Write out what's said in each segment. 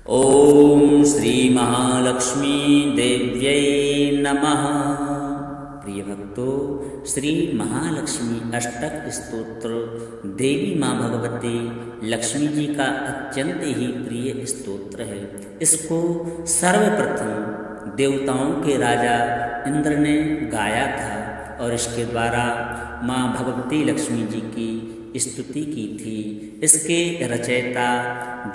ओम श्री महालक्ष्मी देव्यै नमः। प्रिय भक्तों, श्री महालक्ष्मी अष्टक स्तोत्र देवी माँ भगवती लक्ष्मी जी का अत्यंत ही प्रिय स्तोत्र है। इसको सर्वप्रथम देवताओं के राजा इंद्र ने गाया था और इसके द्वारा माँ भगवती लक्ष्मी जी की स्तुति की थी। इसके रचयिता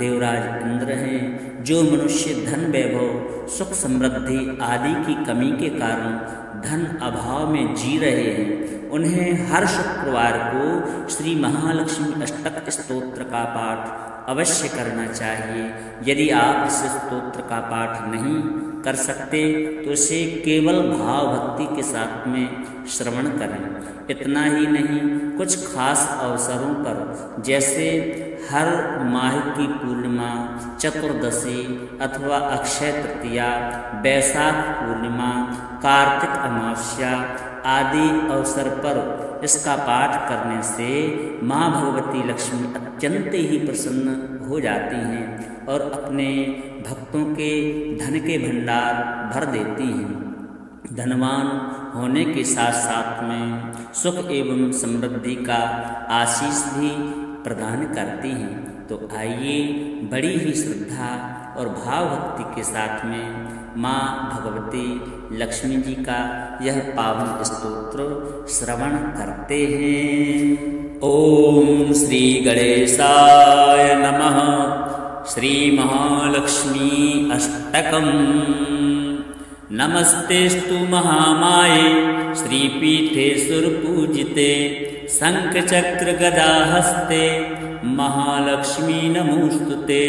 देवराज इंद्र हैं, जो मनुष्य धन वैभव सुख समृद्धि आदि की कमी के कारण धन अभाव में जी रहे हैं। उन्हें हर शुक्रवार को श्री महालक्ष्मी अष्टक स्तोत्र का पाठ अवश्य करना चाहिए। यदि आप इस स्तोत्र का पाठ नहीं कर सकते तो इसे केवल भाव भक्ति के साथ में श्रवण करें। इतना ही नहीं, कुछ खास अवसरों पर जैसे हर माह की पूर्णिमा, चतुर्दशी अथवा अक्षय तृतीया, बैसाख पूर्णिमा, कार्तिक अमावस्या आदि अवसर पर इसका पाठ करने से माँ भगवती लक्ष्मी अत्यंत ही प्रसन्न हो जाती हैं और अपने भक्तों के धन के भंडार भर देती हैं। धनवान होने के साथ साथ में सुख एवं समृद्धि का आशीष भी प्रदान करती हैं। तो आइए बड़ी ही श्रद्धा और भाव भक्ति के साथ में माँ भगवती लक्ष्मी जी का यह पावन स्तोत्र श्रवण करते हैं। ओम श्री गणेशाय नमः। श्री महालक्ष्मी अष्टकम्। नमस्तेस्तु महामाये श्रीपीठे सुरपूजिते शंखचक्र गदाहस्ते महालक्ष्मी नमोस्तुते।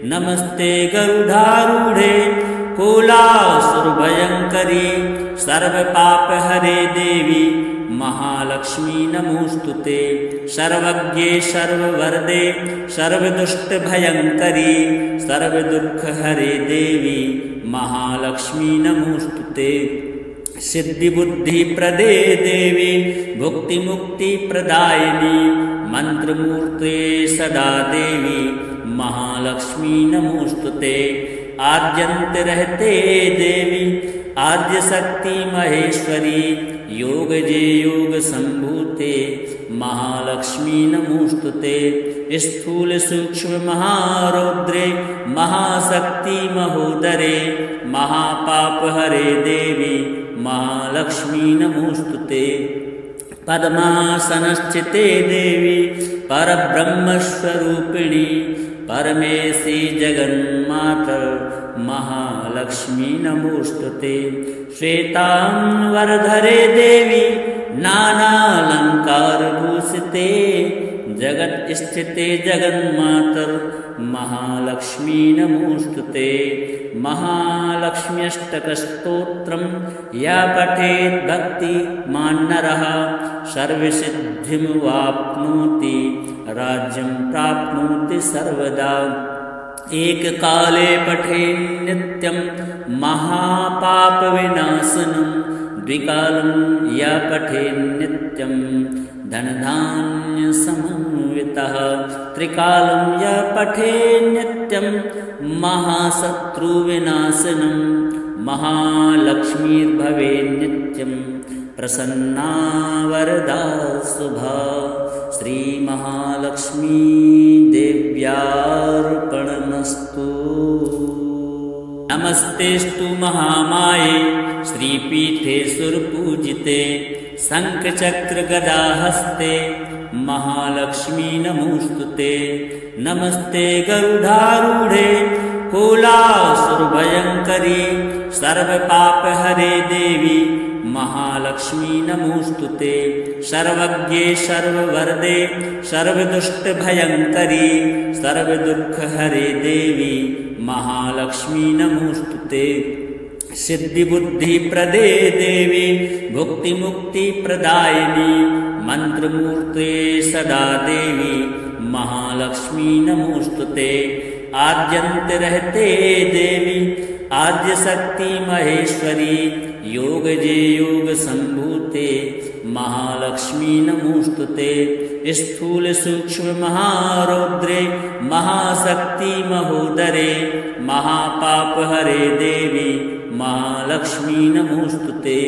नमस्ते गरुडारूढ़े कोलासुरभयंकरी सर्वपापहरे देवी महालक्ष्मी नमोस्तुते। सर्वज्ञे सर्ववरदे सर्वदुष्टभयंकरी सर्वदुःखहरे देवी महालक्ष्मी नमोस्तुते। सिद्धि बुद्धि प्रदे देवी भुक्ति मुक्ति प्रदायिनी मंत्रमूर्ते सदा देवी महालक्ष्मी नमोस्तुते। आद्यंत रहते देवी आद्य शक्ति महेश्वरी योग जे योग संभूते महालक्ष्मी नमोस्तुते। स्थूल सूक्ष्म महारौद्रे महाशक्ति महोदरे महापाप हरे देवी महालक्ष्मी नमोस्तुते। पद्मासनस्थिते देवी परब्रह्मस्वरूपिणी परमेशी जगन्माता महालक्ष्मी नमोस्तुते। श्वेतांबरधरे देवी नानालंकार भूषिते जगत स्थिते जगन्मातर महालक्ष्मी नमोस्तुते। महालक्ष्म्यष्टक स्तोत्रम या पठेत् भक्ति मान्नरः सर्वसिद्धिं वाप्नोति राज्यं प्राप्नोति सर्वदा। एक काले पठे नित्यं महापाप विनाशनम् द्विकालं या पठे नित्यं धनधान्य समन्वितः त्रिकालं या पठे नित्यं महाशत्रु विनाशनम् महालक्ष्मीर्भवे नित्यं प्रसन्ना वरदा शुभा। श्री महालक्ष्मी देव्यार्पणमस्तु। नमस्तेस्तु महामाये श्रीपीठे सुरपूजिते शंखचक्र गदाहस्ते महालक्ष्मी नमोस्तुते। नमस्ते गरुडारूढ़े कोलासुरभयंकरी सर्वपापहरे देवी महालक्ष्मी नमोस्तुते। सर्वज्ञे सर्ववरदे सर्वदुष्टभयंकरी सर्वदुःखहरे देवी महालक्ष्मी नमोस्तुते। सिद्धि बुद्धि प्रदे देवी भुक्ति मुक्ति प्रदायिनी मंत्रमूर्ते सदा देवी महालक्ष्मी नमोस्तुते। आद्यंत रहते देवी आद्य शक्ति महेश्वरी योग जे योग संभूते महालक्ष्मी नमोस्तुते। स्थूल सूक्ष्म महारौद्रे महाशक्ति महोदरे महापाप हरे देवी महालक्ष्मी नमोस्तुते।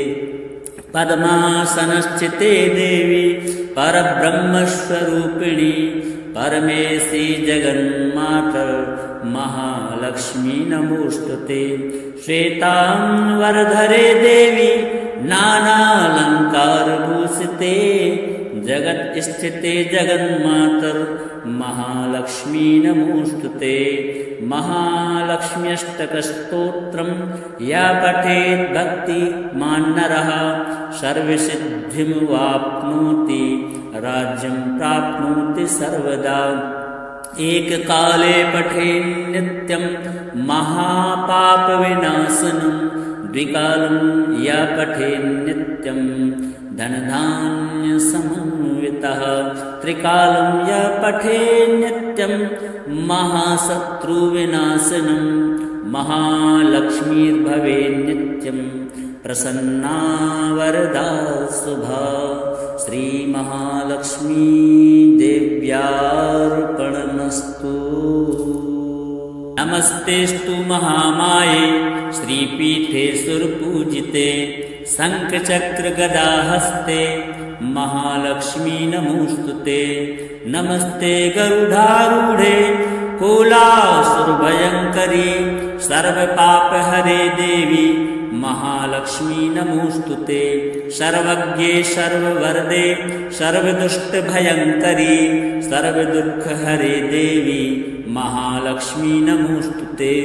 पद्मासनस्थिते देवी परब्रह्मस्वरूपिणी परमेशी जगन्मातर महालक्ष्मी नमोस्तुते। श्वेतांबरधरे देवी नानालंकारभूषिते जगत स्थिते जगन्मातर महालक्ष्मी नमोस्तुते। महालक्ष्म्यष्टकस्तोत्रं या पठेत् भक्तिमान् नरः सर्वसिद्धिमवाप्नोति राज्यं प्राप्नोति सर्वदा। एककाले पठेन् नित्यं महापापविनाशनं द्विकालं या पठेन् नित्यं धनधान्यसमन्वितः त्रिकालं या पठेन् नित्यं महाशत्रुविनाशनं महालक्ष्मीर्भवेन् नित्यं प्रसन्ना वरदा शुभा। श्रीमहालक्ष्मी देव्यार्पणमस्तु। नमस्तेस्तु महामाये श्रीपीठे सुरपूजिते शङ्खचक्रगदाहस्ते महालक्ष्मी नमोस्तुते। नमस्ते गरुडारूढे कोलासुरभयङ्करी सर्वपापहरे देवी महालक्ष्मी नमोस्तुते। सर्वज्ञे सर्ववरदे सर्वदुष्टभयङ्करी सर्वदुःखहरे देवी महालक्ष्मी नमोस्तुते।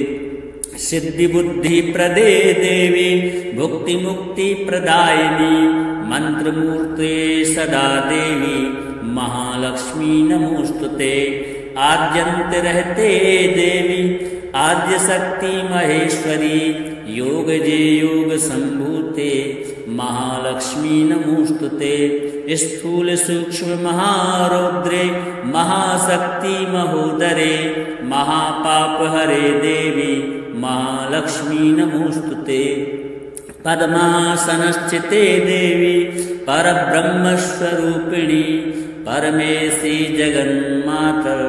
सिद्धिबुद्धिप्रदे देवी भुक्तिमुक्तिप्रदायिनी मन्त्रमूर्ते सदा देवी महालक्ष्मी नमोस्तुते। आद्यन्तरहते देवी आद्यशक्ति महेश्वरी योगजे योग संभूते महालक्ष्मी नमोस्तुते। स्थूल सूक्ष्म महारौद्रे महाशक्ति महोदरे महापाप हरे देवी महालक्ष्मी नमोस्तुते। पद्मासनस्थिते देवी परब्रह्मस्वरूपिणी परमेशी जगन्मातर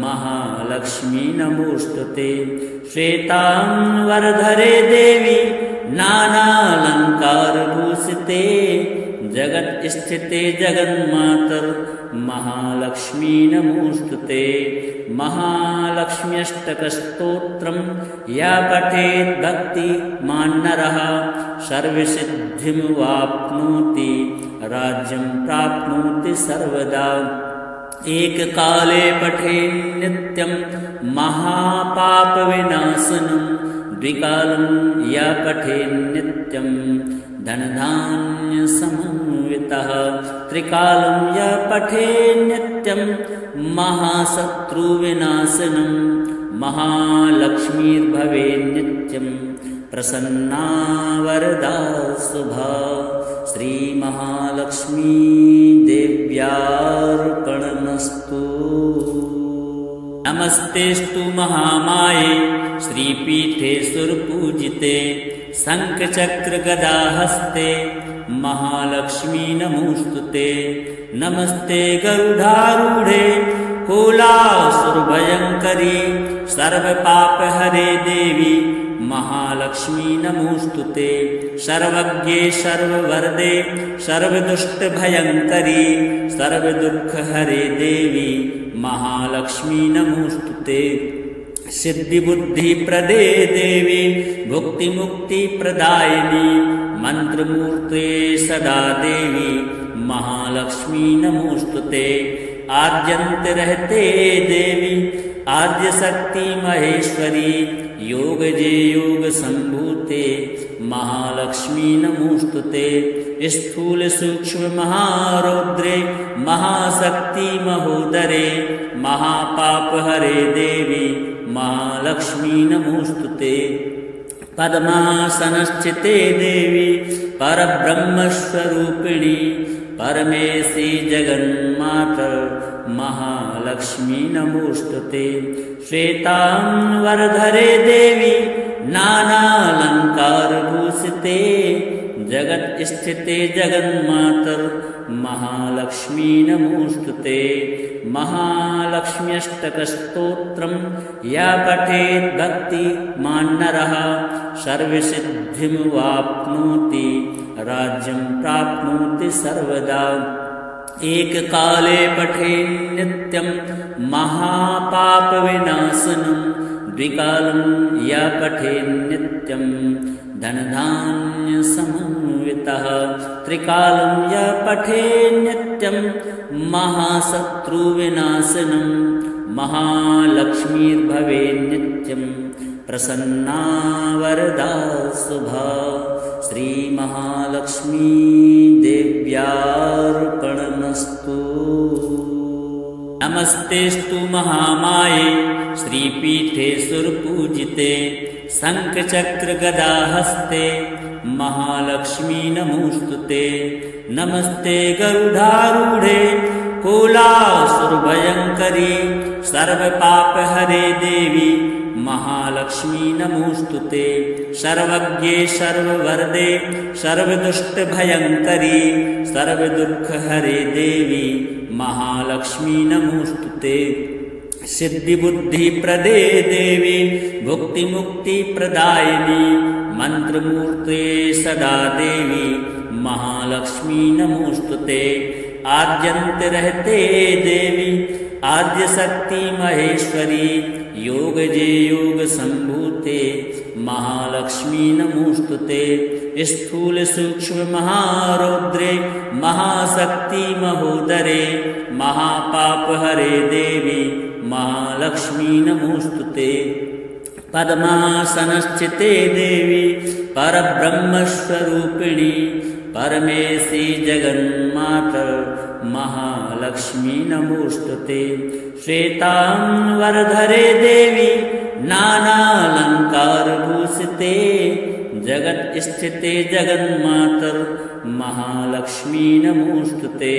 महालक्ष्मी नमोस्तुते। श्वेतांबरधरे देवी नानालंकारभूषिते जगत स्थिते जगन्मातर महालक्ष्मी नमोस्तुते। महालक्ष्म्यष्टकस्तोत्रं या पठेत् भक्तिमान् नरः सर्वसिद्धिमवाप्नोति राज्यं प्राप्नोति सर्वदा। एककाले पठेन् नित्यं महापापविनाशनं द्विकालं या पठेन् नित्यं धनधान्यसमन्वितः त्रिकालं या पठेन् नित्यं महाशत्रुविनाशनं महालक्ष्मीर्भवेन् नित्यं प्रसन्ना वरदा शुभा। श्रीमहालक्ष्मी देव्यार्पणमस्तु। नमस्तेस्तु महामाये श्रीपीठे सुरपूजिते शङ्खचक्रगदाहस्ते महालक्ष्मी नमोस्तुते। नमस्ते गरुडारूढे कोलासुरभयङ्करी सर्वपापहरे देवी महालक्ष्मी नमोस्तुते। सर्वज्ञे सर्ववरदे सर्वदुष्टभयङ्करी सर्वदुःखहरे देवी महालक्ष्मी नमोस्तुते। सिद्धिबुद्धिप्रदे देवी भुक्तिमुक्तिप्रदायिनी मन्त्रमूर्ते सदा देवी महालक्ष्मी नमोस्तुते। आद्यन्तरहते देवी आद्यशक्ति महेश्वरी योगजे योग संभूते महालक्ष्मी नमोस्तुते। स्थूल सूक्ष्म महारौद्रे महाशक्ति महोदरे महापाप हरे देवी महालक्ष्मी नमोस्तुते। पद्मासनस्थिते देवी परब्रह्मस्वरूपिणी परमेशी जगन्मातर महालक्ष्मी नमोस्तुते। श्वेतांबरधरे देवी नानालंकारभूषिते जगत जगत्स्थिते जगन्मातर् महालक्ष्मी नमोऽस्तुते। महालक्ष्म्यष्टकस्तोत्रं या पठेत् भक्तिमान् नरः सर्वसिद्धिमवाप्नोति राज्यं प्राप्नोति सर्वदा। एककाले पठेन्नित्यं महापापविनाशनं द्विकालं या पठेन्नित्यं धनधान्यसमन्वितः त्रिकालं या पठेन्नित्यं महाशत्रुविनाशनं महालक्ष्मीर्भवेन्नित्यं प्रसन्ना वरदा शुभा। श्रीमहालक्ष्मी देव्यार्पणमस्तु। नमस्तेस्तु महामाये श्रीपीठे सुरपूजिते शङ्खचक्रगदाहस्ते महालक्ष्मी नमोऽस्तुते। नमस्ते गरुडारूढे कोलासुरभयङ्करी सर्वपापहरे देवी महालक्ष्मी नमोऽस्तुते। सर्वज्ञे सर्ववरदे सर्वदुष्टभयङ्करी सर्वदुःखहरे देवी महालक्ष्मी नमोऽस्तुते। सिद्धिबुद्धिप्रदे देवी भुक्तिमुक्तिप्रदायिनी मन्त्रमूर्ते सदा देवी महालक्ष्मी नमोऽस्तुते। आद्यन्तरहते देवी आद्यशक्ति महेश्वरी योगजे योग संभूते महालक्ष्मी नमोऽस्तुते। स्थूल सूक्ष्म महारौद्रे महाशक्ति महोदरे महापापहरे देवी महालक्ष्मी नमोऽस्तुते। पद्मासनस्थिते देवी परब्रह्मस्वरूपिणी परमेशी जगन्मातर् महालक्ष्मी नमोऽस्तुते। श्वेतांबरधरे देवी नानालङ्कारभूषिते जगत्स्थिते जगन्मातर् महालक्ष्मी नमोऽस्तुते।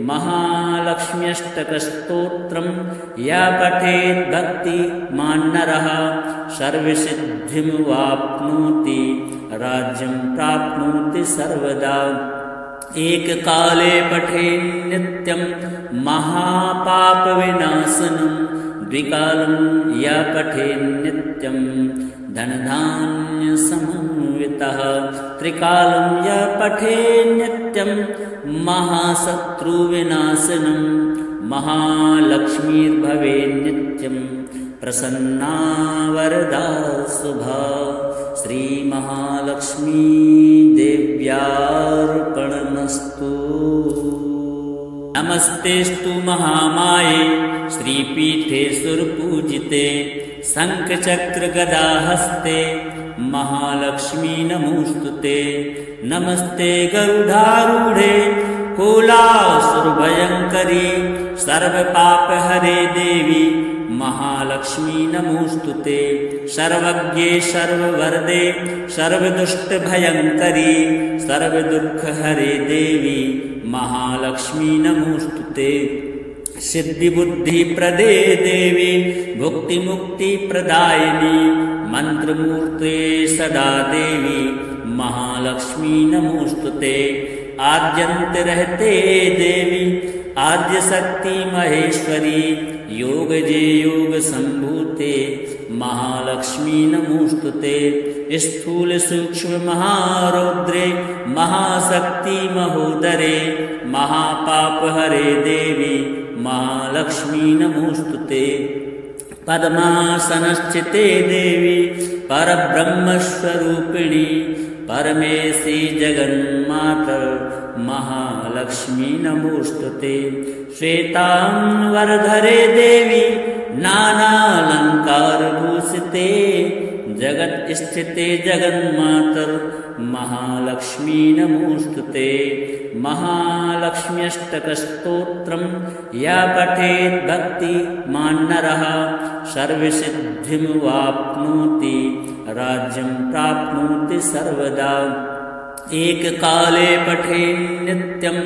महालक्ष्म्यष्टकस्तोत्रं या पठेत् भक्तिमान् नरः सर्वसिद्धिमवाप्नोति राज्यं प्राप्नोति सर्वदा। एककाले पठेन्नित्यं महापापविनाशनं द्विकालं या पठेन्नित्यं धनधान्यसमन्वितः त्रिकालं या पठेन्नित्यं महाशत्रुविनाशनं महालक्ष्मीर्भवेन्नित्यं प्रसन्ना वरदा शुभा। श्रीमहालक्ष्मी देव्यार्पणमस्तु। नमस्तेस्तु महामाये श्रीपीठे सुरपूजिते शङ्खचक्रगदाहस्ते महालक्ष्मी नमोऽस्तुते। नमस्ते गरुडारूढे कोलासुरभयङ्करी सर्वपापहरे देवी महालक्ष्मी नमोऽस्तुते। सर्वज्ञे सर्ववरदे सर्वदुष्टभयङ्करी सर्वदुःखहरे देवी महालक्ष्मी नमोऽस्तुते। सिद्धिबुद्धिप्रदे देवी भुक्तिमुक्तिप्रदायिनी मन्त्रमूर्ते सदा देवी महालक्ष्मी नमोऽस्तुते। आद्यन्तरहते देवी आद्यशक्ति महेश्वरी योगजे योग संभूते महालक्ष्मी नमोऽस्तुते। स्थूल सूक्ष्म महारौद्रे महाशक्ति महोदरे महापापहरे देवी महालक्ष्मी नमोऽस्तुते। पद्मासनस्थिते देवी परब्रह्मस्वरूपिणी परमेशी जगन्मातर् महालक्ष्मी नमोऽस्तुते। श्वेतांबरधरे देवी नानालङ्कारभूषिते जगत्स्थिते जगन्मातर् महालक्ष्मी नमोऽस्तुते। महालक्ष्म्यष्टकस्तोत्रं या पठेत् भक्तिमान् नरः सर्वसिद्धिमवाप्नोति राज्यं प्राप्नोति सर्वदा। एककाले पठेन्नित्यं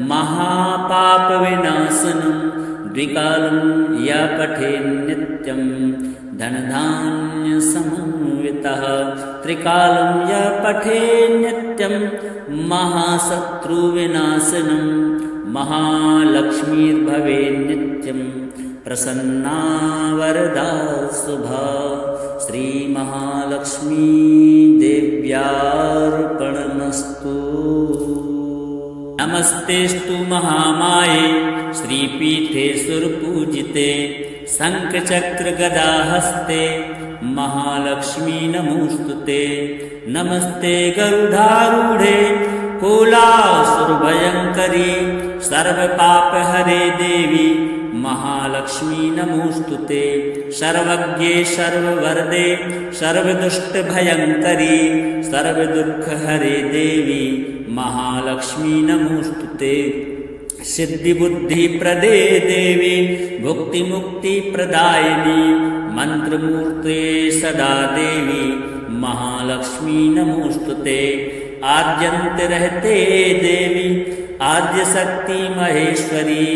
महापापविनाशनं द्विकालं या पठेन्नित्यं धनधान्यसमन्वितः समन्वितः त्रिकालं यः पठेत् नित्यं महाशत्रुविनाशनं महालक्ष्मीर्भवेत् नित्यं प्रसन्ना वरदा शुभा। श्रीमहालक्ष्मी देव्यार्पणमस्तु। नमस्तेस्तु महामाये श्रीपीठे सुरपूजिते शङ्खचक्रगदाहस्ते महालक्ष्मी नमोऽस्तुते। नमस्ते गरुडारूढे कोलासुरभयङ्करी सर्वपापहरे देवी महालक्ष्मी नमोऽस्तुते। सर्वज्ञे सर्ववरदे सर्वदुष्टभयङ्करी सर्वदुःखहरे देवी महालक्ष्मी नमोऽस्तुते। सिद्धिबुद्धिप्रदे देवी भुक्तिमुक्तिप्रदायिनी मन्त्रमूर्ते सदा देवी महालक्ष्मी नमोऽस्तुते। आद्यन्त रहते देवी आद्यशक्ति महेश्वरी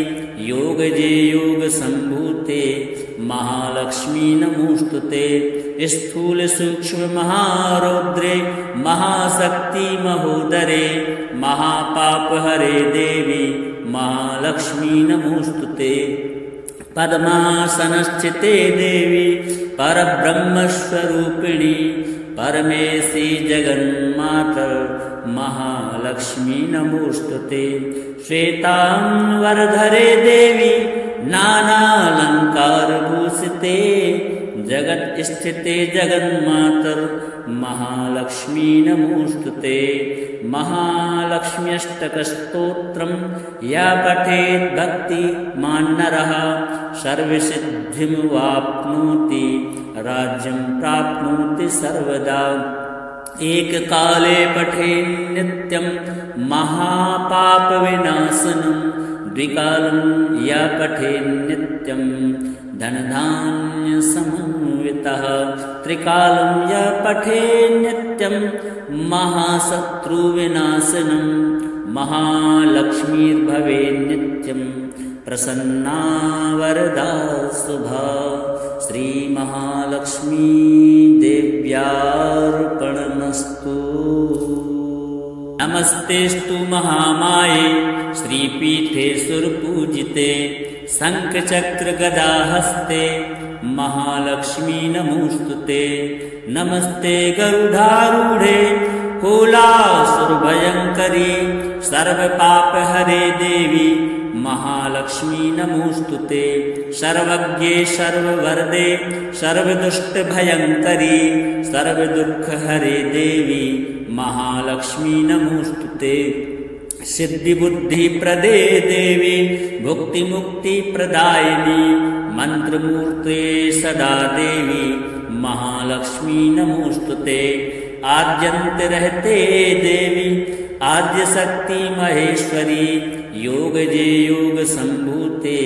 योगजे योग संभूते महालक्ष्मी नमोऽस्तुते। स्थूल सूक्ष्म महारौद्रे महाशक्ति महोदरे महापापहरे देवी महालक्ष्मी नमोऽस्तुते। पद्मासनस्थिते देवी परब्रह्मस्वरूपिणी परमेशी जगन्माता महालक्ष्मी नमोऽस्तुते। श्वेतांबरधरे देवी नानालङ्कारभूषिते जगत् स्थिते जगन्मातर महालक्ष्मी नमोऽस्तुते। महालक्ष्म्यष्टकस्तोत्रं या पठेत् भक्तिमान् नरः सर्वसिद्धिमवाप्नोति राज्यं प्राप्नोति सर्वदा। एककाले पठेत् नित्यं महापापविनाशनं द्विकालं या पठेत् नित्यं धनधान्यसमन्वितः त्रिकालं या पठेत् नित्यं महाशत्रुविनाशनं महालक्ष्मीर्भवेत् नित्यं प्रसन्ना वरदा शुभा। श्रीमहालक्ष्मी देव्यार्पणमस्तु। नमस्तेस्तु महामाये श्रीपीठे सुरपूजिते शङ्खचक्रगदाहस्ते महालक्ष्मी नमोऽस्तुते। नमस्ते गरुडारूढे कोलासुरभयङ्करी सर्वपापहरे देवी महालक्ष्मी नमोऽस्तुते। सर्वज्ञे सर्ववरदे सर्वदुष्टभयङ्करी सर्वदुःखहरे देवी महालक्ष्मी नमोऽस्तुते। सिद्धिबुद्धिप्रदे देवी भुक्तिमुक्तिप्रदायिनी मन्त्रमूर्ते सदा देवी महालक्ष्मी नमोऽस्तुते। आद्यन्त रहते देवी आद्यशक्ति महेश्वरी योगजे योग संभूते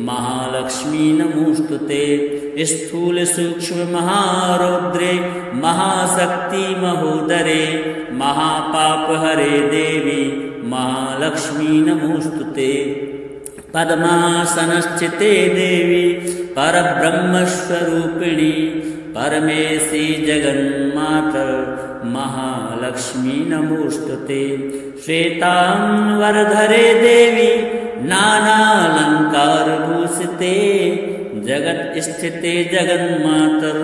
महालक्ष्मी नमोऽस्तुते। स्थूल सूक्ष्म महारौद्रे महाशक्ति महोदरे महापापहरे देवी महालक्ष्मी नमोऽस्तुते। पद्मासनस्थिते देवी परब्रह्मस्वरूपिणी परमेशी जगन्माता महालक्ष्मी नमोऽस्तुते। श्वेतांबरधरे देवी नानालङ्कारभूषिते जगत् स्थिते जगन्मातर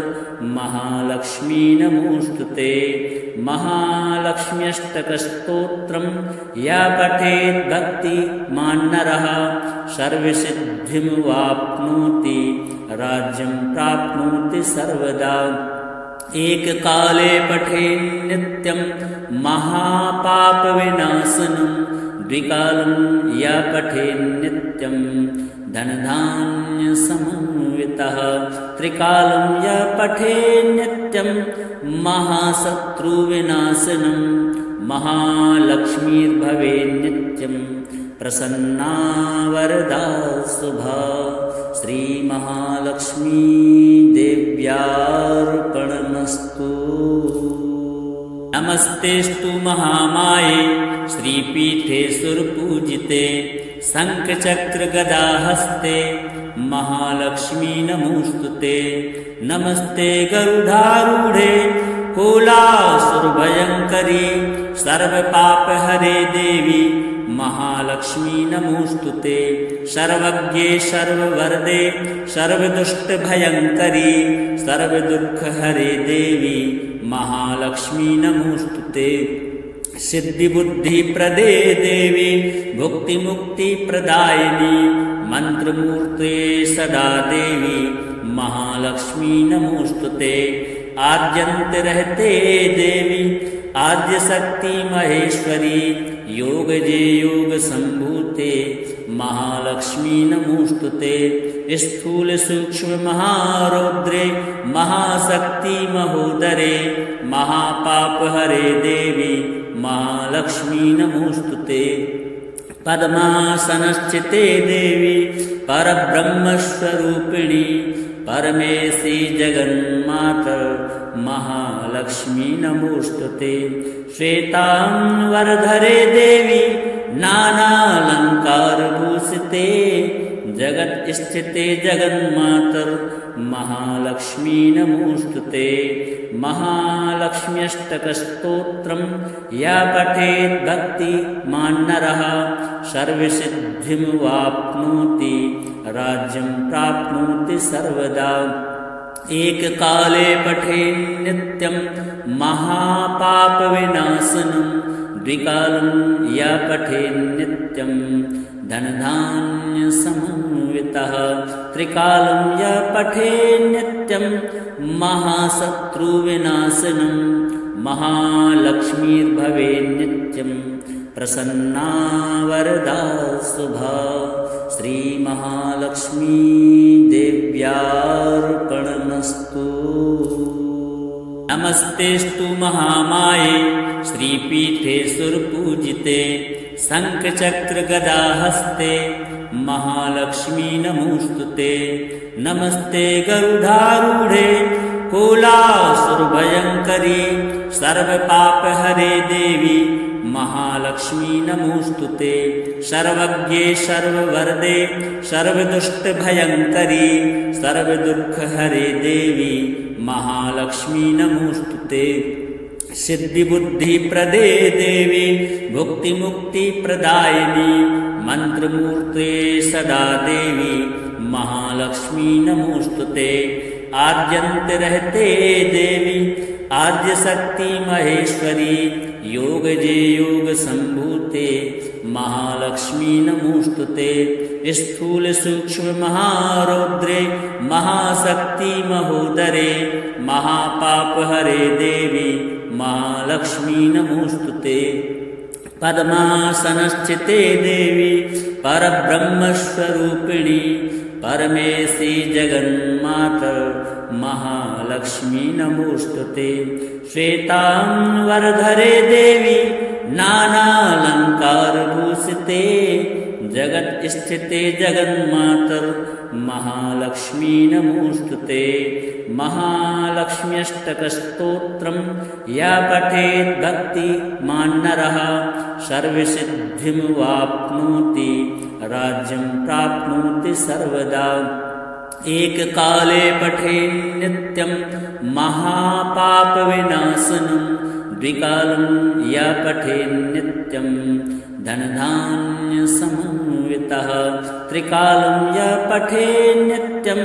महालक्ष्मी नमोऽस्तुते। महालक्ष्म्यष्टकस्तोत्रं या पठेत् भक्तिमान् नरः सर्वसिद्धिमवाप्नोति राज्यं प्राप्नोति सर्वदा। एककाले पठेत् नित्यं महापापविनाशनं द्विकालं या पठेत् नित्यं धनधान्यसमन्वितः त्रिकालं या पठेत् नित्यं महाशत्रुविनाशनं महालक्ष्मीर्भवेत् नित्यं प्रसन्ना वरदा शुभा। श्रीमहालक्ष्मी देव्यार्पणमस्तु। नमस्तेस्तु महामाये श्रीपीठे सुरपूजिते शङ्खचक्रगदाहस्ते महालक्ष्मी नमोऽस्तुते। नमस्ते गरुडारूढे कुलासुरभयङ्करी सर्वपापहरे देवी महालक्ष्मी नमोस्तुते। सर्वज्ञे सर्ववरदे सर्वदुष्टभयङ्करी सर्वदुःखहरे देवी महालक्ष्मी नमोस्तुते। सिद्धिबुद्धिप्रदे देवी भुक्तिमुक्तिप्रदायिनी मन्त्रमूर्ते सदा देवी महालक्ष्मी नमोस्तुते। आद्यन्त रहते देवी आद्यशक्ति महेश्वरी योग जे योग संभूते महालक्ष्मी नमोस्तुते। स्थूल सूक्ष्म महारौद्रे महाशक्ति महोदरे महापाप हरे देवी महालक्ष्मी नमोस्तुते। पद्मासनस्थिते देवी परब्रह्मस्वरूपिणी परमेशी जगन्माता महालक्ष्मी नमोस्तुते। श्वेतांबरधरे देवी नानालंकारभूषिते जगत् स्थिते जगन्मातर महालक्ष्मी नमोस्तुते। महालक्ष्म्यष्टकस्तोत्रं या पठेत् भक्तिमान् नरः सर्वसिद्धिमवाप्नोति राज्यं प्राप्नोति सर्वदा। एककाले पठेन् नित्यं महापापविनाशनं द्विकालं या पठेन् नित्यं धनधान्यसमन्वितः त्रिकालं या पठेन् नित्यं महाशत्रुविनाशनं महालक्ष्मीर्भवेन् नित्यं प्रसन्ना वरदा शुभा। श्रीमहालक्ष्मी देव्यार्पणमस्तु। नमस्तेस्तु महामाये श्रीपीठे सुरपूजिते शङ्खचक्रगदाहस्ते महालक्ष्मी नमोस्तुते। नमस्ते गरुडारूढे कुलासुरभयङ्करी सर्वपापहरे देवी महालक्ष्मी नमोस्तुते। सर्वज्ञे सर्ववरदे सर्वदुष्टभयङ्करी सर्वदुःखहरे देवी महालक्ष्मी नमोस्तुते। सिद्धिबुद्धिप्रदे देवी भुक्तिमुक्तिप्रदायिनी मन्त्रमूर्ते सदा देवी महालक्ष्मी नमोस्तुते। आद्यन्त रहते देवी आद्यशक्ति महेश्वरी योग जे योग संभूते महालक्ष्मी नमोस्तुते। स्थूल सूक्ष्म महारौद्रे महाशक्ति महोदरे महापाप हरे देवी महालक्ष्मी नमोस्तुते। पद्मासनस्थिते देवी परब्रह्मस्वरूपिणी परमेशी जगन्माता महालक्ष्मी नमोस्तुते। श्वेतांबरधरे देवी नानालंकारभूषिते जगत् स्थिते जगन्मातर महालक्ष्मी नमोस्तुते। महालक्ष्म्यष्टकस्तोत्रं या पठेत् भक्तिमान् नरः सर्वसिद्धिमवाप्नोति राज्यं प्राप्नोति सर्वदा। एककाले पठेन् नित्यं महापापविनाशनं द्विकालं या पठेन् नित्यं धनधान्यसमन्वितः त्रिकालं या पठेन् नित्यं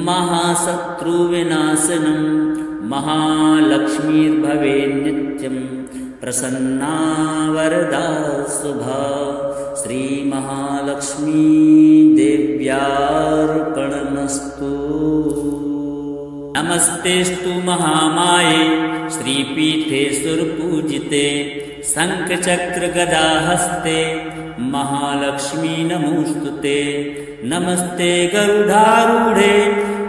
महाशत्रुविनाशनं महालक्ष्मीर्भवेन् नित्यं प्रसन्ना वरदा शुभा। श्रीमहालक्ष्मी देव्यार्पणमस्तु। नमस्तेस्तु महामाये श्रीपीठे सुरपूजिते शङ्खचक्रगदाहस्ते महालक्ष्मी नमोस्तुते। नमस्ते गरुडारूढे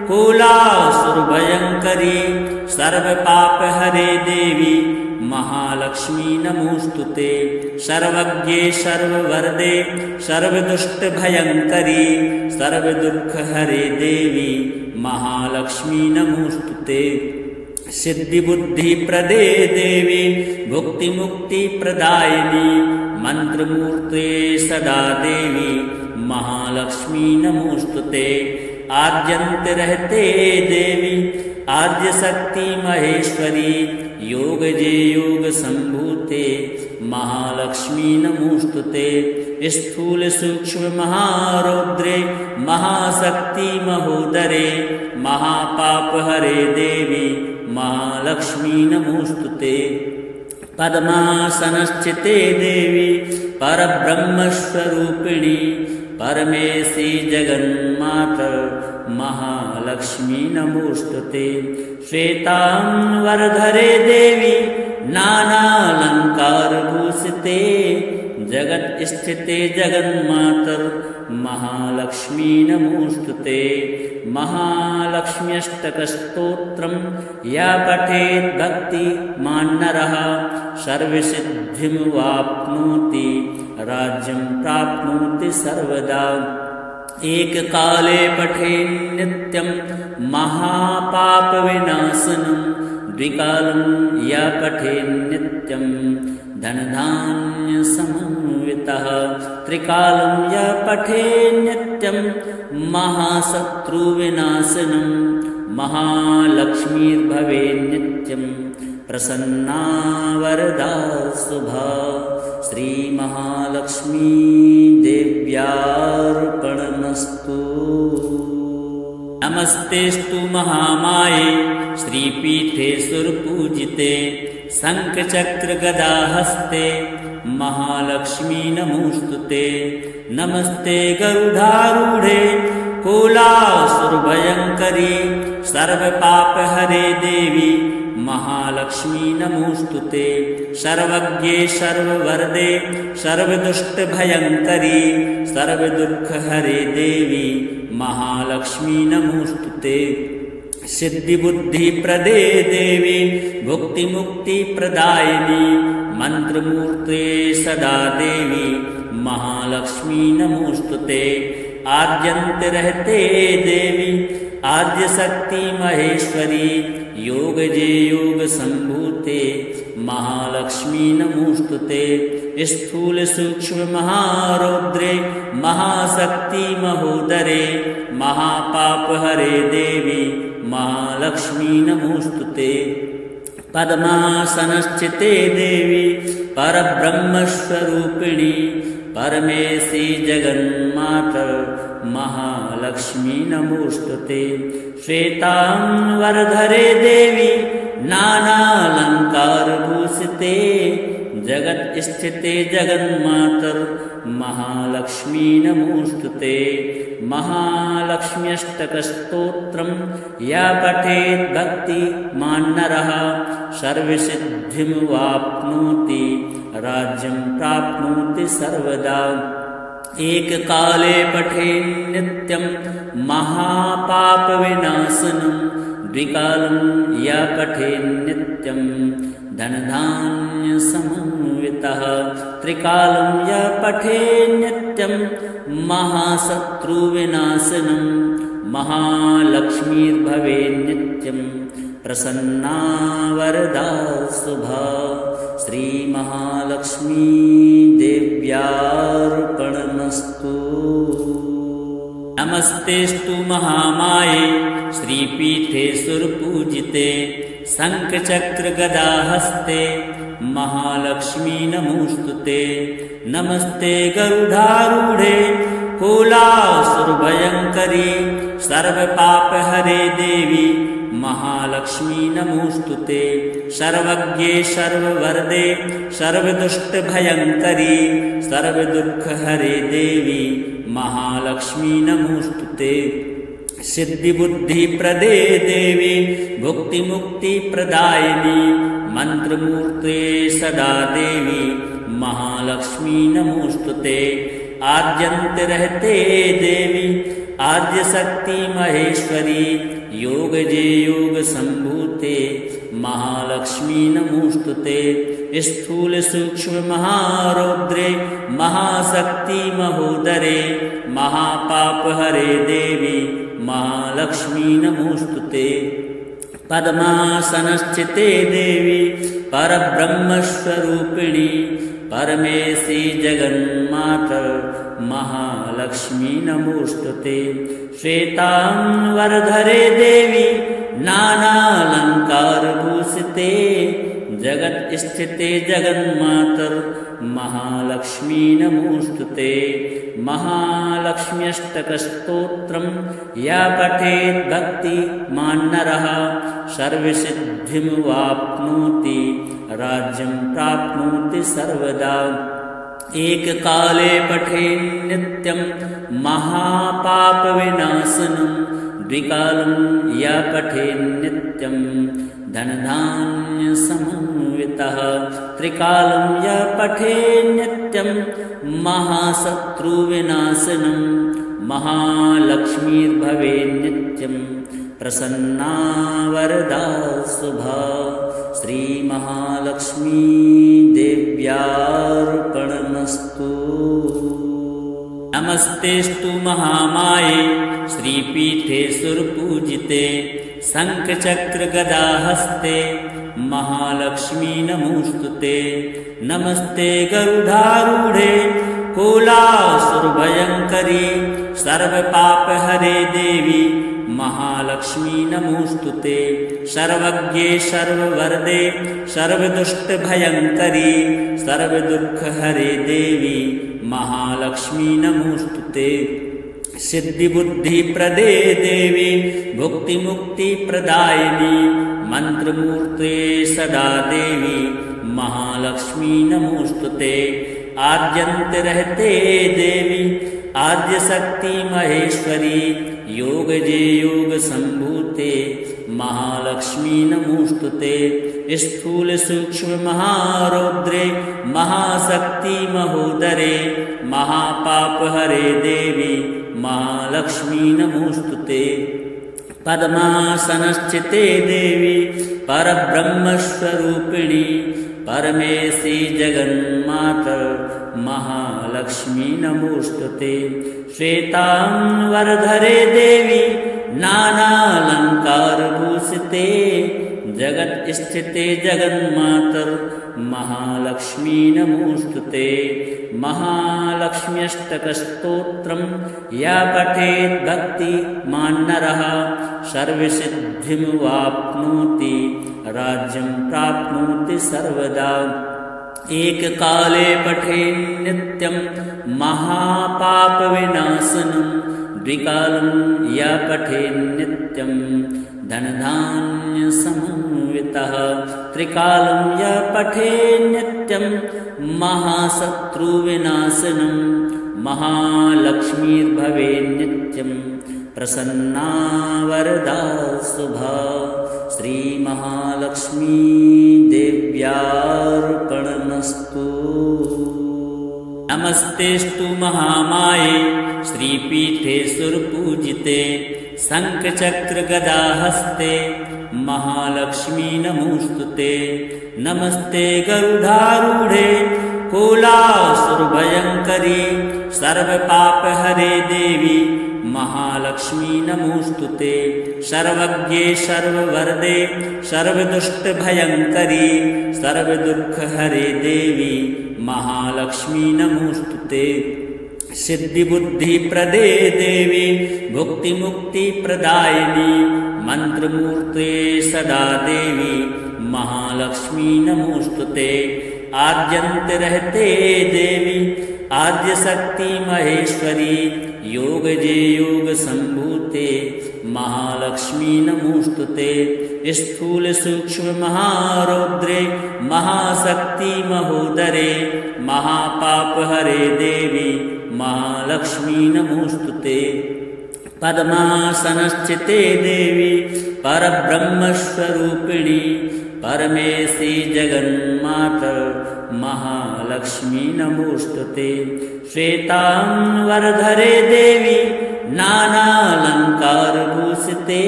कुलासुरभयङ्करी सर्वपापहरे देवी महालक्ष्मी नमोस्तुते। सर्वज्ञे सर्ववरदे सर्वदुष्टभयङ्करी सर्वदुःखहरे देवी महालक्ष्मी नमोस्तुते। सिद्धिबुद्धिप्रदे देवी भुक्तिमुक्तिप्रदायिनी मन्त्रमूर्ते सदा देवी महालक्ष्मी नमोस्तुते। आद्यन्त रहते देवी आद्यशक्ति महेश्वरी योगजे योगसम्भूते महालक्ष्मी नमोस्तुते स्थूल सूक्ष्म महारौद्रे महाशक्ति महोदरे महापापहरे देवी महालक्ष्मी नमोस्तुते पद्मासनस्थिते देवी परब्रह्मस्वरूपिणी परमेशी जगन्माता महालक्ष्मी नमोस्तुते श्वेतांबरधरे देवी नानालंकारभूषिते जगत स्थिते जगन्मातर महालक्ष्मी नमोस्तुते महालक्ष्म्यष्टकस्तोत्रं या पठेत् भक्तिमान् नरः सर्वसिद्धिमवाप्नोति राज्यं प्राप्नोति सर्वदा एककाले पठेन् नित्यं महापापविनाशनं द्विकालं या पठेन् नित्यं धनधान्यसमन्वितः त्रिकालं या पठेन् नित्यं महाशत्रुविनाशनं महालक्ष्मीर्भवेन् नित्यं प्रसन्ना वरदा शुभा श्रीमहालक्ष्मी देव्यार्पणमस्तु। नमस्तेस्तु महामाये श्रीपीठे सुरपूजिते शङ्खचक्रगदाहस्ते महालक्ष्मी नमोस्तुते नमस्ते गरुडारूढे कोलासुरभयङ्करी सर्वपापहरे देवी महालक्ष्मी नमोस्तुते सर्वज्ञे सर्ववरदे सर्वदुष्टभयङ्करी सर्वदुःखहरे देवी महालक्ष्मी नमोस्तुते सिद्धिबुद्धिप्रदे देवी भुक्तिमुक्तिप्रदायिनी मन्त्रमूर्ते सदा देवी महालक्ष्मी नमोस्तुते आद्यन्तरहते देवी आद्यशक्ति महेश्वरी योगजे योगसम्भूते महालक्ष्मी नमोस्तुते स्थूल सूक्ष्म महारौद्रे महाशक्ति महोदरे महापापहरे देवी महालक्ष्मी नमोस्तुते पद्मासनस्थिते देवी परब्रह्मस्वरूपिणी परमेशी जगन्माता महालक्ष्मी नमोस्तुते श्वेतांबरधरे देवी नानालंकारभूषिते जगत स्थिते जगन्मातर महालक्ष्मी नमोस्तुते महालक्ष्म्यष्टकस्तोत्रं या पठेत् भक्तिमान् नरः सर्वसिद्धिमवाप्नोति राज्यं प्राप्नोति सर्वदा एककाले पठेन् नित्यं महापापविनाशनं द्विकालं या पठेन् नित्यं धनधान्यसमन्वितः त्रिकालं या पठेन् नित्यं महाशत्रुविनाशनं महालक्ष्मीर्भवेन् नित्यं प्रसन्ना वरदा शुभा श्रीमहालक्ष्मी देव्यार्पणमस्तु। नमस्तेस्तु महामाये श्रीपीठे सुरपूजिते शङ्खचक्रगदाहस्ते महालक्ष्मी नमोस्तुते नमस्ते गरुडारूढे कोलासुरभयङ्करी सर्वपापहरे देवी महालक्ष्मी नमोस्तुते सर्वज्ञे सर्ववरदे सर्वदुष्टभयङ्करी सर्वदुःखहरे देवी महालक्ष्मी नमोस्तुते सिद्धिबुद्धिप्रदे देवी भुक्तिमुक्तिप्रदायिनी मन्त्रमूर्ते सदा देवी महालक्ष्मी नमोस्तुते आद्यन्तरहते देवी आद्यशक्ति महेश्वरी योगजे योगसम्भूते महालक्ष्मी नमोस्तुते स्थूल सूक्ष्म महारौद्रे महाशक्ति महोदरे महापापहरे देवी महालक्ष्मी नमोस्तुते पद्मासनस्थिते देवी परब्रह्मस्वरूपिणी परमेशी जगन्माता महालक्ष्मी नमोस्तुते श्वेतांबरधरे देवी नानालङ्कारभूषिते जगत् स्थिते जगन्मातर महालक्ष्मी नमोस्तुते। महालक्ष्म्यष्टकस्तोत्रं या पठेत् भक्तिमान् नरः सर्वसिद्धिमवाप्नोति राज्यं प्राप्नोति सर्वदा। एककाले पठेन् नित्यं महापापविनाशनं द्विकालं या पठेन् नित्यं धनधान्यसमन्वितः त्रिकालं या पठेन् नित्यं महाशत्रुविनाशनं महालक्ष्मीर्भवेन् नित्यं प्रसन्ना वरदा शुभा। श्रीमहालक्ष्मी देव्यार्पणमस्तु। नमस्तेस्तु महामाये श्रीपीठे सुरपूजिते शङ्खचक्रगदाहस्ते महालक्ष्मी नमोस्तुते। नमस्ते गरुडारूढे कोलासुरभयङ्करी सर्वपापहरे देवी महालक्ष्मी नमोस्तुते। सर्वज्ञे सर्ववरदे सर्वदुष्टभयङ्करी सर्वदुःखहरे देवी महालक्ष्मी नमोस्तुते। सिद्धिबुद्धिप्रदे देवी भुक्तिमुक्तिप्रदायिनी मन्त्रमूर्ते सदा देवी महालक्ष्मी नमोस्तुते। आद्यन्त रहते देवी आद्यशक्ति महेश्वरी योग जे योग संभूते महालक्ष्मी नमोस्तुते। स्थूल सूक्ष्म महारौद्रे महाशक्ति महोदरे महापापहरे देवी महालक्ष्मी नमोस्तुते। पद्मासनस्थिते देवी परब्रह्मस्वरूपिणी परमेशी जगन्मातर महालक्ष्मी नमोस्तुते। श्वेतांबरधरे देवी नानालङ्कारभूषिते जगत् स्थिते जगन्मातर महालक्ष्मी नमोस्तुते। महालक्ष्म्यष्टकस्तोत्रं या पठेत् भक्तिमान् नरः सर्वसिद्धिमवाप्नोति राज्यं प्राप्नोति सर्वदा। एककाले पठेन् नित्यं महापापविनाशनं द्विकालं या पठेन् नित्यं धनधान्यसमन्वितः त्रिकालं या पठेन् नित्यं महाशत्रुविनाशनं महालक्ष्मीर्भवेन् नित्यं प्रसन्ना वरदा शुभा। श्रीमहालक्ष्मी देव्यार्पणमस्तु। नमस्तेस्तु महामाये श्रीपीठे सुरपूजिते शङ्खचक्रगदाहस्ते महालक्ष्मी नमोस्तुते। नमस्ते गरुडारूढे कोलासुरभयङ्करी सर्वपापहरे देवी महालक्ष्मी नमोस्तुते। सर्वज्ञे सर्ववरदे सर्वदुष्टभयङ्करी सर्वदुःखहरे देवी महालक्ष्मी नमोस्तुते। सिद्धिबुद्धिप्रदे देवी भुक्तिमुक्तिप्रदायिनी मन्त्रमूर्ते सदा देवी महालक्ष्मी नमोस्तुते। आद्यन्त रहते देवी आद्यशक्ति महेश्वरी योग जे योग संभूते महालक्ष्मी नमोस्तुते। स्थूल सूक्ष्म महारौद्रे महाशक्ति महोदरे महापापहरे देवी महालक्ष्मी नमोस्तुते। पद्मासनस्थिते देवी परब्रह्मस्वरूपिणी परमेशी जगन्मातर महालक्ष्मी नमोस्तुते। श्वेतांबरधरे देवी नानालङ्कारभूषिते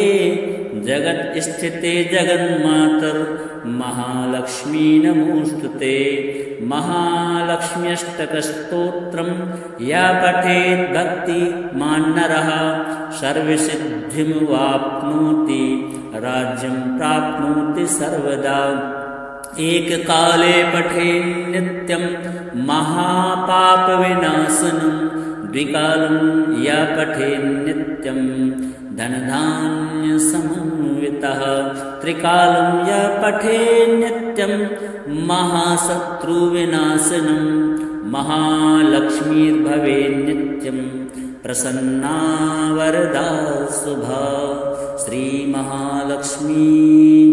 जगत् स्थिते जगन्मातर महालक्ष्मी नमोस्तुते। महालक्ष्म्यष्टकस्तोत्रं या पठेत् भक्तिमान् नरः सर्वसिद्धिमवाप्नोति राज्यं प्राप्नोति सर्वदा। एककाले पठेन् नित्यं महापापविनाशनं द्विकालं या पठेन् नित्यं धनधान्यसमन्वितः त्रिकालं यः पठेत् नित्यं महाशत्रुविनाशनं महालक्ष्मीर्भवेत् नित्यं प्रसन्ना वरदा शुभा। श्रीमहालक्ष्मी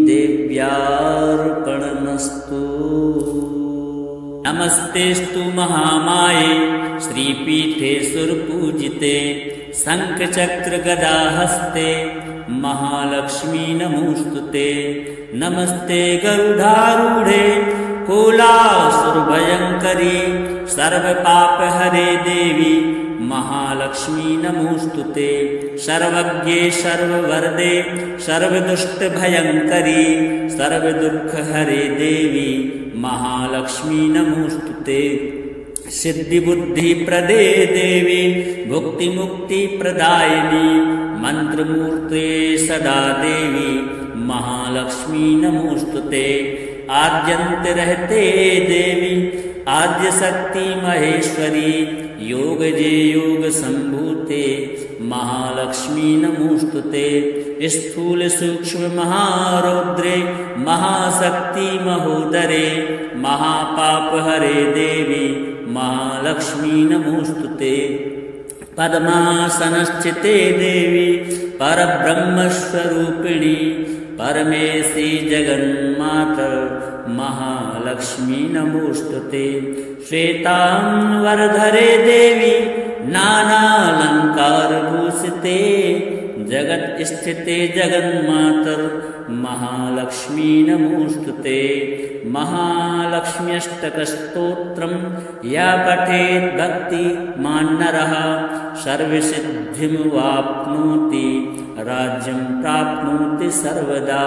देव्यार्पणमस्तु। नमस्तेस्तु महामाये श्रीपीठे सुरपूजिते शङ्खचक्रगदाहस्ते महालक्ष्मी नमोस्तुते। नमस्ते गरुडारूढे कोलासुरभयङ्करी सर्वपापहरे देवी महालक्ष्मी नमोस्तुते। सर्वज्ञे सर्ववरदे सर्वदुष्टभयङ्करी सर्वदुःखहरे देवी महालक्ष्मी नमोस्तुते। सिद्धिबुद्धिप्रदे देवी भुक्तिमुक्तिप्रदायिनी मन्त्रमूर्ते सदा देवी महालक्ष्मी नमोस्तुते। आद्यन्तरहते देवी आद्यशक्ति महेश्वरी योग जे योग संभूते महालक्ष्मी नमोस्तुते। स्थूल सूक्ष्म महारौद्रे महाशक्ति महोदरे महापाप हरे देवी महालक्ष्मी नमोस्तुते। पद्मासनस्थिते देवी परब्रह्मस्वरूपिणी परमेशी जगन्माता महालक्ष्मी नमोस्तुते। श्वेतांबरधरे देवी नानालंकारभूषिते जगत् स्थिते जगन्मातर महालक्ष्मी नमोस्तुते। महालक्ष्म्यष्टकस्तोत्रं या पठेत् भक्तिमान् नरः सर्वसिद्धिमवाप्नोति राज्यं प्राप्नोति सर्वदा।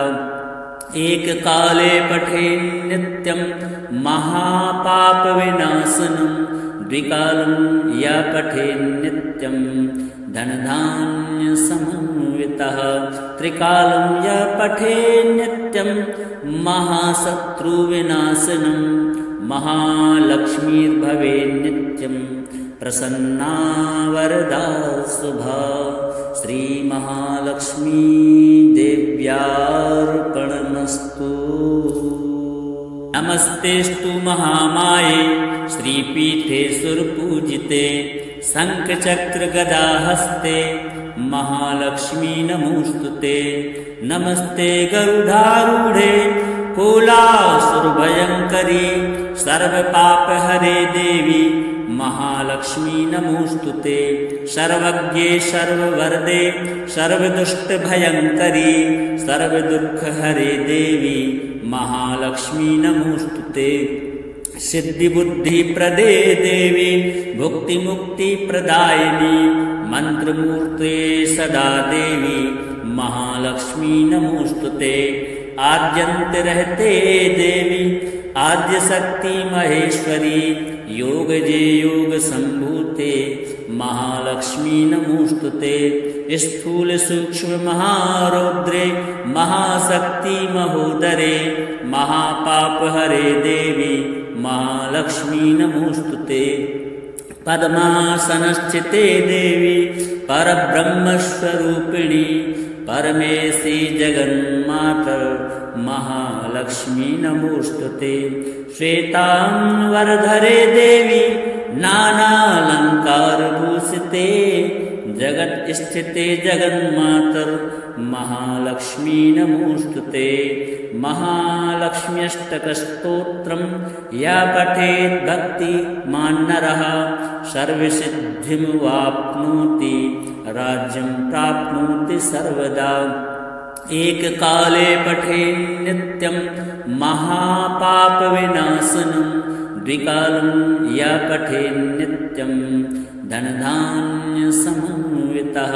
एककाले पठेत् नित्यं महापापविनाशनं द्विकालं या पठेत् नित्यं धनधान्यसमन्वितः त्रिकालं या पठेत् नित्यं महाशत्रुविनाशनं महालक्ष्मीर्भवेत् नित्यं प्रसन्ना वरदा शुभा। श्रीमहालक्ष्मी देव्यार्पणमस्तु। नमस्तेस्तु महामाये श्रीपीठे सुरपूजिते शङ्खचक्रगदाहस्ते महालक्ष्मी नमोस्तुते। नमस्ते गरुडारूढे कोलासुरभयङ्करी सर्वपापहरे देवी महालक्ष्मी नमोस्तुते। सर्वज्ञे सर्ववरदे सर्वदुष्टभयङ्करी सर्वदुःखहरे देवी महालक्ष्मी नमोस्तुते। सिद्धिबुद्धिप्रदे देवी भुक्तिमुक्तिप्रदायिनी मन्त्रमूर्ते सदा देवी महालक्ष्मी नमोस्तुते। आद्यन्तरहते देवी आद्यशक्ति महेश्वरी योग जे योग संभूते महालक्ष्मी नमोस्तुते। स्थूल सूक्ष्म महारौद्रे महाशक्ति महोदरे महापाप हरे देवी महालक्ष्मी नमोस्तुते। पद्मासनस्थिते देवी परब्रह्मस्वरूपिणी परमेशी जगन्माता महालक्ष्मी नमोस्तुते। श्वेतांबरधरे देवी नानालंकारभूषिते जगत् स्थिते जगन्मातर महालक्ष्मी नमोस्तुते। महालक्ष्म्यष्टकस्तोत्रं या पठेत् भक्तिमान् नरः सर्वसिद्धिमवाप्नोति राज्यं प्राप्नोति सर्वदा। एककाले पठेत् नित्यं महापापविनाशनं द्विकालं या पठेत् नित्यं धनधान्यसमन्वितः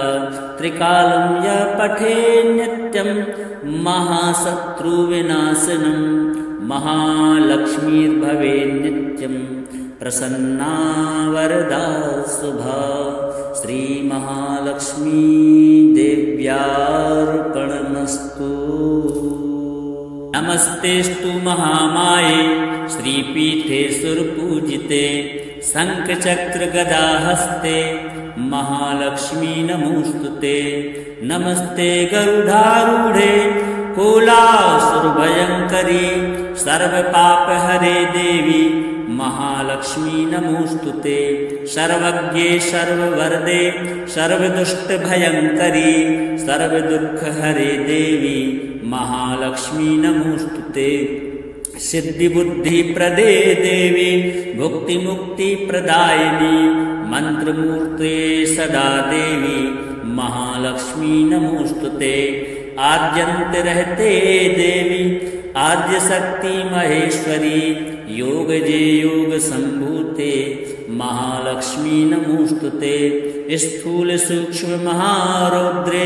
त्रिकालं या पठेत् नित्यं महाशत्रुविनाशनं महालक्ष्मीर्भवेत् नित्यं प्रसन्ना वरदा शुभा। श्रीमहालक्ष्मी देव्यार्पणमस्तु। नमस्तेस्तु महामाये श्रीपीठे सुरपूजिते शङ्खचक्रगदाहस्ते महालक्ष्मी नमोस्तुते। नमस्ते गरुडारूढे कुलासुरभयङ्करी सर्वपापहरे देवी महालक्ष्मी नमोस्तुते। सर्वज्ञे सर्ववरदे सर्वदुष्टभयङ्करी सर्वदुःखहरे देवी महालक्ष्मी नमोस्तुते। सिद्धिबुद्धिप्रदे देवी भुक्तिमुक्तिप्रदायिनी मन्त्रमूर्ते सदा देवी महालक्ष्मी नमोस्तुते। आद्यन्तरहते देवी आद्यशक्ति महेश्वरी योग जे योग संभूते महालक्ष्मी नमोस्तुते। स्थूल सूक्ष्म महारौद्रे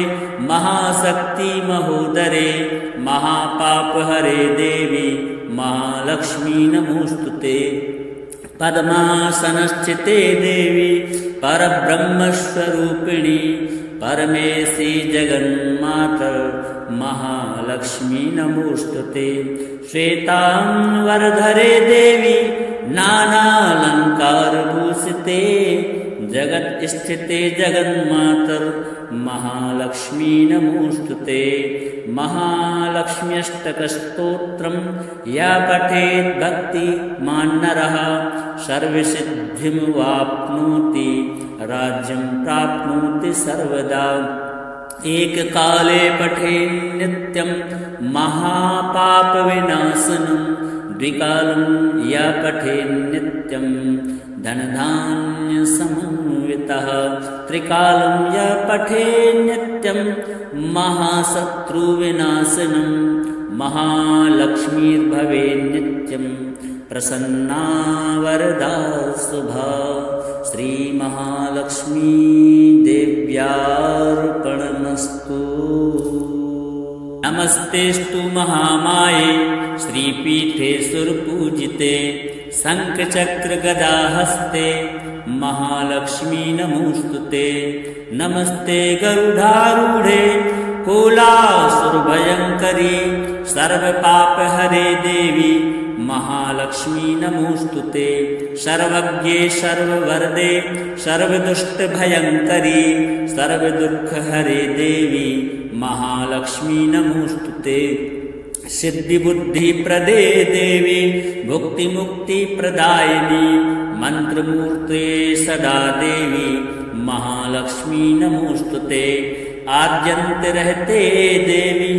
महाशक्ति महोदरे महापाप हरे देवी महालक्ष्मी नमोस्तुते। पद्मासनस्थिते देवी परब्रह्मस्वरूपिणी परमेशी जगन्माता महालक्ष्मी नमोस्तुते। श्वेतांबरधरे देवी नानालंकारभूषिते जगत स्थिते जगन्मातर महालक्ष्मी नमोस्तुते। महालक्ष्म्यष्टकस्तोत्रं या पठेत् भक्तिमान् नरः सर्वसिद्धिमवाप्नोति राज्यं प्राप्नोति सर्वदा। एककाले पठेन् नित्यं महापापविनाशनं द्विकालं या पठेन् नित्यं धनधान्यसमन्वितः त्रिकालं या पठेन् नित्यं महाशत्रुविनाशनं महालक्ष्मीर्भवेन् नित्यं प्रसन्ना वरदा शुभा। श्रीमहालक्ष्मी देव्यार्पणमस्तु। नमस्तेस्तु महामाये श्रीपीठे सुरपूजिते शङ्खचक्रगदाहस्ते महालक्ष्मी नमोस्तुते। नमस्ते गरुडारूढे कुलासुरभयङ्करी सर्वपापहरे देवी महालक्ष्मी नमोस्तुते। सर्वज्ञे सर्ववरदे सर्वदुष्टभयङ्करी सर्वदुःखहरे देवी महालक्ष्मी नमोस्तुते। सिद्धिबुद्धिप्रदे देवी भुक्तिमुक्तिप्रदायिनी मन्त्रमूर्ते सदा देवी महालक्ष्मी नमोस्तुते। आद्यन्तरहते देवी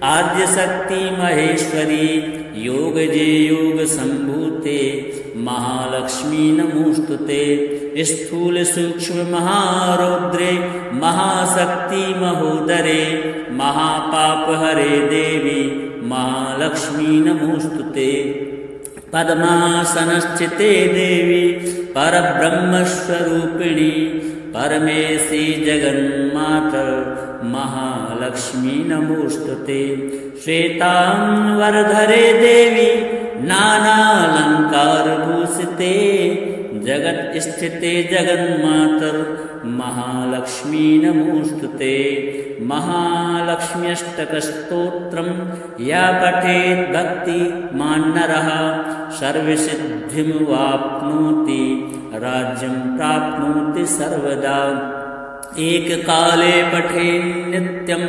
आद्यशक्ति महेश्वरी योग जे योग संभूते महालक्ष्मी नमोस्तुते। स्थूल सूक्ष्म महारौद्रे महाशक्ति महोदरे महापाप हरे देवी महालक्ष्मी नमोस्तुते। पद्मासनस्थिते देवी परब्रह्मस्वरूपिणी परमेशी जगन्माता महालक्ष्मी नमोस्तुते। श्वेतांबरधरे देवी नानालंकारभूषिते जगत स्थिते जगन्मातर महालक्ष्मी नमोस्तुते। महालक्ष्म्यष्टकस्तोत्रं या पठेत् भक्तिमान् नरः सर्वसिद्धिमवाप्नोति राज्यं प्राप्नोति सर्वदा। एककाले पठेन् नित्यं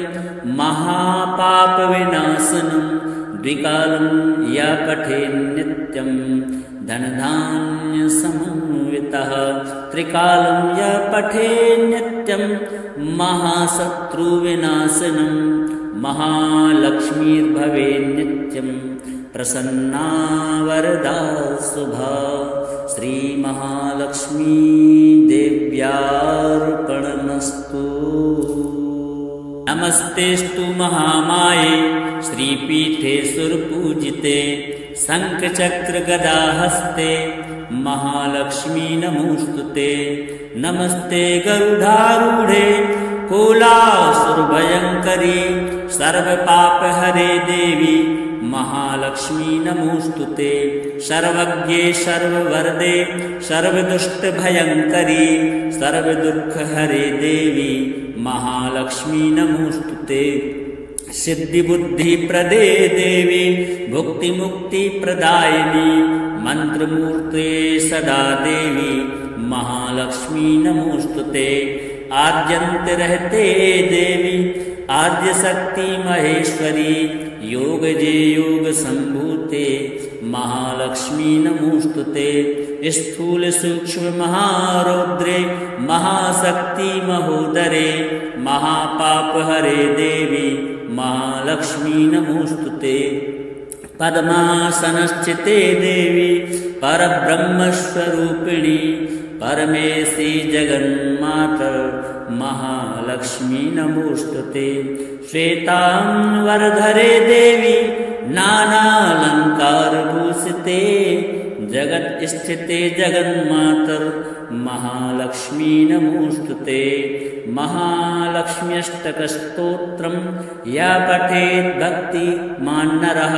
महापापविनाशनं द्विकालं या पठेन् नित्यं धनधान्यसमन्वितः त्रिकालं या पठेन् नित्यं महाशत्रुविनाशनं महालक्ष्मीर्भवेन् नित्यं प्रसन्ना वरदा शुभा। श्रीमहालक्ष्मी देव्यार्पणमस्तु। नमस्तेस्तु महामाये श्रीपीठे सुरपूजिते शङ्खचक्रगदाहस्ते महालक्ष्मी नमोस्तुते। नमस्ते गरुडारूढे कुलासुरभयङ्करी सर्वपापहरे देवी महालक्ष्मी नमोस्तुते। सर्वज्ञे सर्ववरदे सर्वदुष्टभयङ्करी सर्वदुःखहरे देवी महालक्ष्मी नमोस्तुते। सिद्धिबुद्धिप्रदे देवी भुक्तिमुक्तिप्रदायिनी मन्त्रमूर्ते सदा देवी महालक्ष्मी नमोस्तुते। आद्यंत रहते देवी, आद्य शक्ति महेश्वरी, योग जे योग संभूते, महालक्ष्मी नमोस्तुते। स्थूल सूक्ष्म महारौद्रे, महाशक्ति महोदरे, महापाप हरे देवी, महालक्ष्मी नमोस्तुते। पद्मासनस्थिते देवी, परब्रह्मस्वरूपिणी, परमेशी जगन्माता, महालक्ष्मी नमोस्तुते। श्वेतांबरधरे देवी, नानालंकारभूषिते, जगत् स्थिते जगन्मातर, महालक्ष्मी नमोस्तुते। महालक्ष्म्यष्टकस्तोत्रं या पठेत् भक्तिमान् नरः,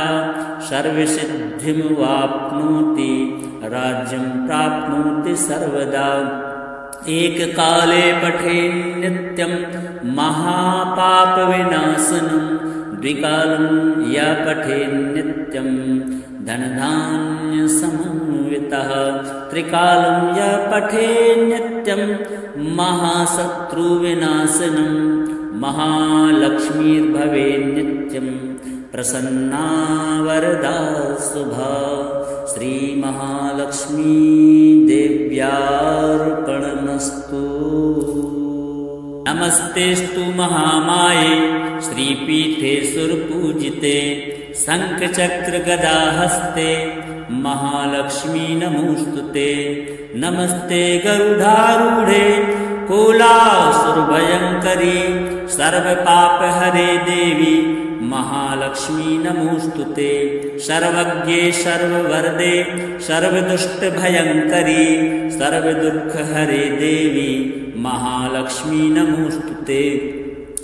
सर्वसिद्धिमवाप्नोति, राज्यं प्राप्नोति सर्वदा। एककाले पठेन् नित्यं महापापविनाशनं, द्विकालं या पठेन् नित्यं धनधान्यसमन्वितः, त्रिकालं या पठेन् नित्यं महाशत्रुविनाशनं, महालक्ष्मीर्भवेन् नित्यं प्रसन्ना वरदा शुभा। श्रीमहालक्ष्मी देव्यार्पणमस्तु। नमस्तेस्तु महामाये, श्रीपीठे सुरपूजिते, शङ्खचक्रगदाहस्ते, महालक्ष्मी नमोस्तुते। नमस्ते गरुडारूढे, कोलासुरभयङ्करी, सर्वपापहरे देवी, महालक्ष्मी नमोस्तुते। सर्वज्ञे सर्ववरदे, सर्वदुष्टभयङ्करी, सर्वदुःखहरे देवी, महालक्ष्मी नमोस्तुते।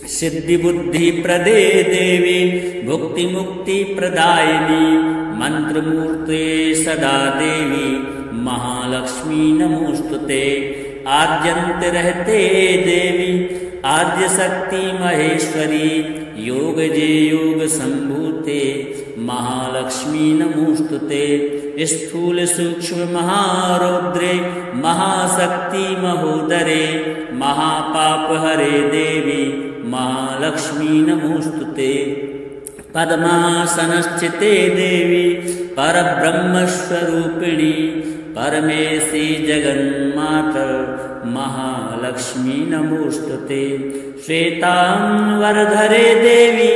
सिद्धिबुद्धिप्रदे देवी, भुक्तिमुक्तिप्रदायिनी, मन्त्रमूर्ते सदा देवी, महालक्ष्मी नमोस्तुते। आद्यंत रहते देवी, आद्य शक्ति महेश्वरी, योग जे योग संभूते, महालक्ष्मी नमोस्तुते। स्थूल सूक्ष्म महारौद्रे, महाशक्ति महोदरे, महापाप हरे देवी, महालक्ष्मी नमोस्तुते। पद्मासनस्थिते देवी, परब्रह्मस्वरूपिणी, परमेशी जगन्माता, महालक्ष्मी नमोस्तुते। श्वेतांबरधरे देवी,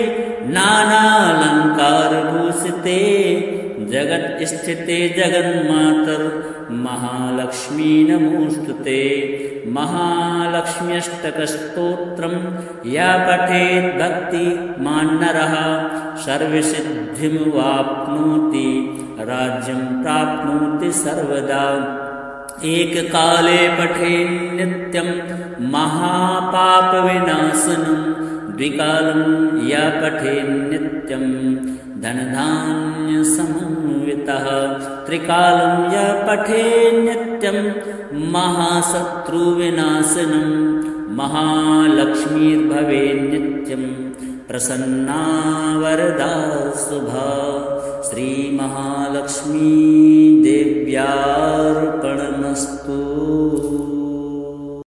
नानालंकारभूषिते, जगत् स्थिते जगन्मातर, महालक्ष्मी नमोस्तुते। महालक्ष्म्यष्टकस्तोत्रं या पठेत् भक्तिमान् नरः, सर्वसिद्धिमवाप्नोति, राज्यं प्राप्नोति सर्वदा। एककाले पठेन् नित्यं महापापविनाशनं, द्विकालं या पठेन् नित्यं धनधान्यसमन्वितः, त्रिकालं या पठेन् नित्यं महाशत्रुविनाशनं, महालक्ष्मीर्भवेन् नित्यं प्रसन्ना वरदा शुभा। श्रीमहालक्ष्मी देव्यार्पणमस्तु।